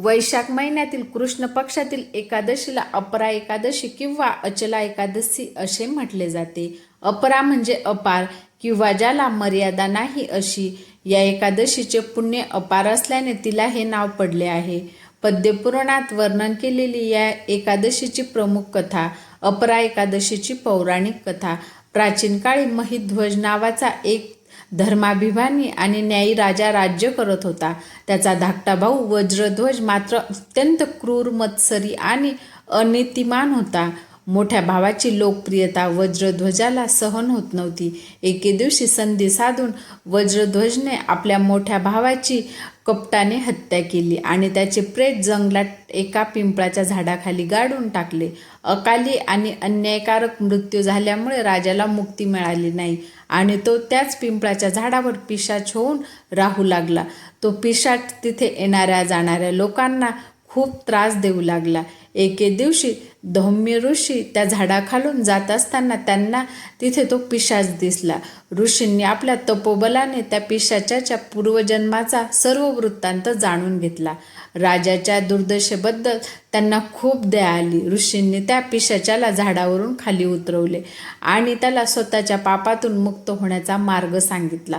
वैशाख महिन्यातील कृष्ण पक्षातील एकादशीला अपरा एकादशी किंवा अचला एकादशी असे म्हटले जाते. अपरा म्हणजे अपार किंवा ज्याला मर्यादा नाही अशी. या एकादशीचे पुण्य अपार असल्याने तिला हे नाव पडले आहे. पद्यपुराणात वर्णन केलेली या एकादशीची प्रमुख कथा. अपरा एकादशीची पौराणिक कथा. प्राचीन काळी महिध्वज नावाचा एक धर्माभिमानी आणि न्यायी राजा राज्य करत होता. त्याचा धाकटा भाऊ वज्रध्वज मात्र अत्यंत क्रूर, मत्सरी आणि अनीतिमान होता. मोठ्या भावाची लोकप्रियता वज्रध्वजाला सहन होत नव्हती. एके दिवशी संधी साधून वज्रध्वजने आपल्या मोठ्या भावाची कपटाने हत्या केली आणि त्याचे प्रेत जंगलात एका पिंपळाच्या झाडाखाली गाडून टाकले. अकाली आणि अन्यायकारक मृत्यू झाल्यामुळे राजाला मुक्ती मिळाली नाही आणि तो त्याच पिंपळाच्या झाडावर पिशाच होऊन राहू लागला. तो पिशाच तिथे येणाऱ्या जाणाऱ्या लोकांना खूप त्रास देऊ लागला. एके दिवशी धौम्य ऋषी त्या झाडाखालून जात असताना त्यांना तिथे तो पिशाच दिसला. ऋषींनी आपल्या तपोबलाने त्या पिशाच्याच्या पूर्वजन्माचा सर्व वृत्तांत जाणून घेतला. राजाच्या दुर्दशेबद्दल त्यांना खूप दया आली. ऋषींनी त्या पिशाच्याला झाडावरून खाली उतरवले आणि त्याला स्वतःच्या पापातून मुक्त होण्याचा मार्ग सांगितला.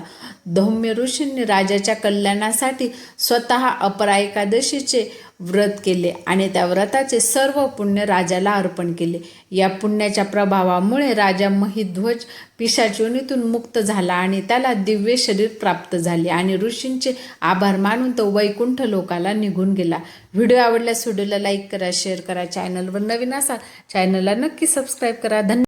धौम्य ऋषींनी राजाच्या कल्याणासाठी स्वतः अपरा एकादशीचे व्रत केले आणि त्या व्रताचे सर्व पुण्य राजाला अर्पण केले. या पुण्याच्या प्रभावामुळे राजा महिध्वज पिशाचयोनीतून मुक्त झाला आणि त्याला दिव्य शरीर प्राप्त झाले आणि ऋषींचे आभार मानून तो वैकुंठ लोकाला निघून गेला. व्हिडिओ आवडल्यास व्हिडिओला लाईक करा, शेअर करा. चॅनलवर नवीन असाल चॅनलला नक्की सबस्क्राईब करा. धन्यवाद.